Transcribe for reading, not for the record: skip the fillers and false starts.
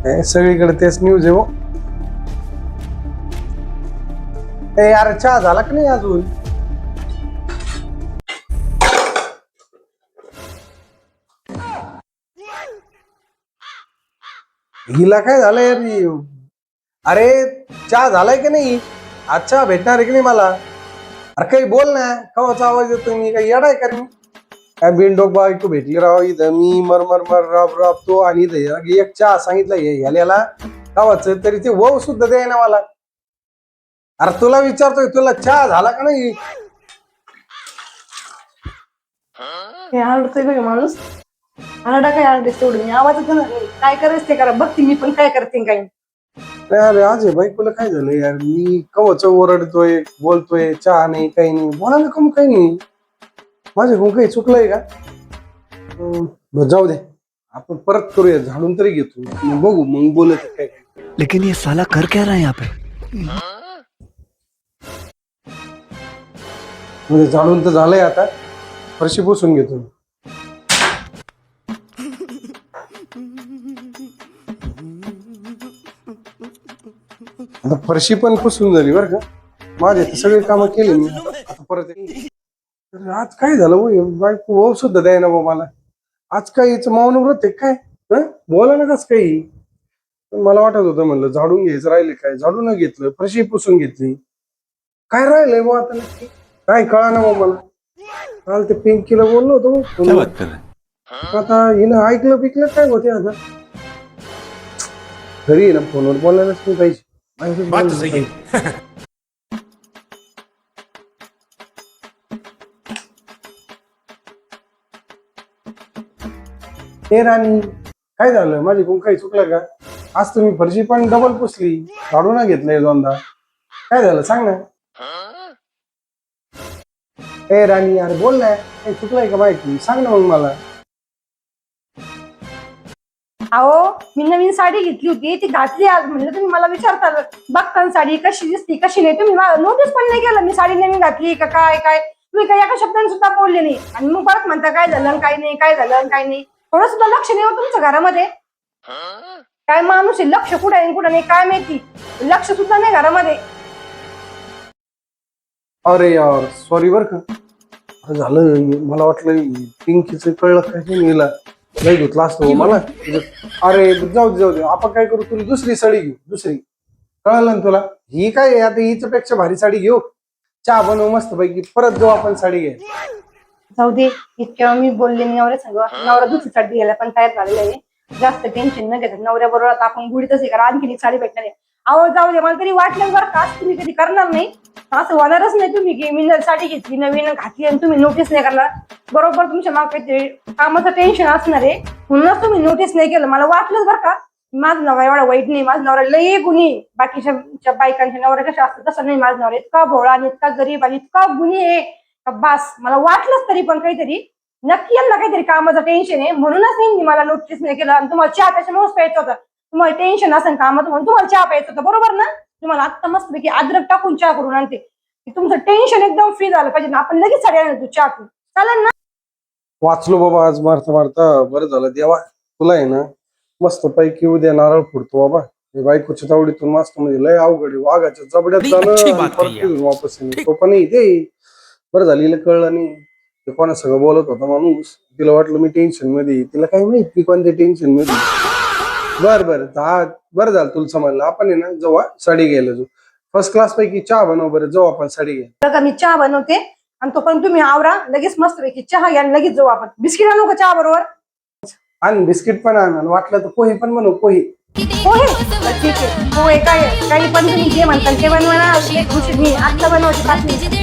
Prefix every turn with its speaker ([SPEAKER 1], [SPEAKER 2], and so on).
[SPEAKER 1] सगळीकडे तेच न्यूज आहे हो. यार चहा झाला का नाही अजून? हिला काय झालं यार? अरे चहा झालाय की नाही? अच्छा भेटणार आहे की नाही मला? अरे काही बोल ना, कवाचा आवाज येतो? मी काही येडाय का रे? काय बिनडोक बायको भेटली राव इथं, मी मर राबतो आणि इथं एक चहा सांगितलं ह्याला गावाच तरी ते वहू सुद्धा द्याय ना मला. अरे तुला विचारतोय, तुला चहा झाला का नाही?
[SPEAKER 2] आरडतोय बघ माणूस. आरडा काय आरडे सोडून आवाज येतो ना. काय करायचं ते करा, बघते मी पण काय करते काही.
[SPEAKER 1] अरे आज बायकोला काय झालं यार? मी कवच ओरडतोय, बोलतोय, चहा नाही काही नाही, बोलायला कम काही नाही. माझ्याकडून काही चुकलंय का? बरं, जाऊ दे, आपण परत करूया, झाडून तरी घेतो, मग बघू, मग बोलत काय.
[SPEAKER 3] लेकिन ये साला कर क्या रहा है यहाँ पे?
[SPEAKER 1] म्हणजे झाडून तर झालंय, आता फरशी पुसून घेतो. आता फरशी पण पुसून झाली बरं का. माझे तर सगळे कामं केले मी. आता परत तर आज काय झालं हो? बायको सुद्धा द्याय ना मला. आज काय याचं मौन व्रत आहे काय? बोला ना कस काही. मला वाटत होतं, म्हणलं झाडून घ्यायचं राहिले, काय झाडून घेतलं, फरशी पुसून घेतली. काय राहिलंय मग आता नक्की? काय कळा ना मग मला. काल ते पिंकीला बोललो होतो, आता हिनं ऐकलं पिकलं काय होते आता. घरी ना फोनवर बोलायलाच नाही पाहिजे. हे राणी, काय झालं? माझी कोण काही चुकलं का? आज तुम्ही फरशी पण डबल पुसली, झाडून घेतलंय दोनदा. काय झालं सांग ना. ए राणी यार, बोल ना, काही चुकलंय का माहिती सांग ना मग मला.
[SPEAKER 2] अहो, मी नवीन साडी घेतली होती, ती घातली आज. म्हणलं तुम्ही मला विचारता बघता साडी कशी दिसती कशी नाही, तुम्ही नोटीस पण नाही केलं मी साडी नवीन घातली का काय. काय तुम्ही काही एका शब्दाने सुद्धा बोलले नाही, आणि मग परत म्हणता काय झालं काय नाही, काय झालं काय नाही. थोडं सुद्धा लक्ष नाही हो तुमचं घरामध्ये. काय माणूस आहे, लक्ष कुठं आहे कुठं नाही काय माहिती, लक्ष सुद्धा नाही घरामध्ये.
[SPEAKER 1] अरे यार सॉरी बर का. झालं, मला वाटलं पिंकीचं कळलं काय गेला, नाही घेतला असतो मला. अरे जाऊ दे, आपण काय करू, तुला दुसरी साडी घेऊ, दुसरी. कळलं ना तुला? ही काय आता हिच्या पेक्षा भारी साडी घेऊ, चहा बनवू मस्त पैकी, परत जाऊ आपण साडी घ्या.
[SPEAKER 2] जाऊ दे, इतक्या मी बोलले नवऱ्या सगळं. नवरा दुसरी साडी घ्यायला पण तयार झालेला आहे. जास्त टेन्शन न घेतात नवऱ्या बरोबर. आता आपण गुढीतच आहे का, आणखी एक साडी भेटणार आहे. अहो जाऊ दे, मला तरी वाटलं बरं का तुम्ही कधी करणार नाही, असं होणारच नाही तुम्ही की मी साडी घेतली नवीन घातली आणि तुम्ही नोटीस नाही करणार. बरोबर तुमच्या मागे काहीतरी कामाचं टेन्शन असणार आहे, म्हणूनच तुम्ही नोटीस नाही केलं. मला वाटलंच बरं का, माझा नवरा एवढा वाईट नाही, माझा नवरा लई गुणी. बाकीच्या बायकांच्या नवऱ्या कशा असतात तसं नाही, माझा नवरा इतका भोळा आणि इतका गरीब आणि इतका गुणी आहे का बास. मला वाटलंच तरी पण काहीतरी नक्की यांना काहीतरी कामाचं टेन्शन आहे, म्हणूनच नाही मला नोटीस नाही केलं. आणि तुम्हाला चहा त्याच्यामुळेच प्यायचं होतं, तुम्हाला टेन्शन असेल कामाचं म्हणून तुम्हाला चहा प्यायचं होतं, बरोबर ना. तुम्हाला आत्ता मस्तपैकी अद्रक टाकून चहा करून आणते, तुमचं टेन्शन एकदम फ्री झालं पाहिजे ना. आपण लगेच साडी आणतो चहा पिऊ, चालेल ना.
[SPEAKER 1] वाचलो बाबा आज मारता बरं झालं देवा. तुला आहे ना मस्त पैकी उद्या नारळ फोडतो बाबा. बायकोच्या तावडीतून मस्त, म्हणजे लय अवघड आहे. वाघाच्या जबड्यात जाणं वापस तो पण ते बरं झालेलं कळलं नाही. ते कोणा सगळं बोलत होता माणूस, तिला वाटलं मी टेन्शन मध्ये, तिला काही माहिती कोणत्या टेन्शन मध्ये. बरं झालं तुला समजलं. आपण आहे ना जेव्हा साडी घ्यायला जाऊ, फर्स्ट क्लास पैकी चहा बनव बरं, जाऊ आपण साडी घ्यायला.
[SPEAKER 2] बघा मी चहा बनवते, आणि तो पण तुम्ही आवरा लगेच मस्तपैकी चहा घ्या, लगेच जाऊ आपण. बिस्किट आणू का चहा बरोबर?
[SPEAKER 1] आणि बिस्किट पण आण, वाटलं तर पोहे पण बनव, पोहे.
[SPEAKER 2] पोहे ठीक आहे, पोहे काय काही पण तुम्ही जे म्हणताल ते बनवा. मी आता बनवते.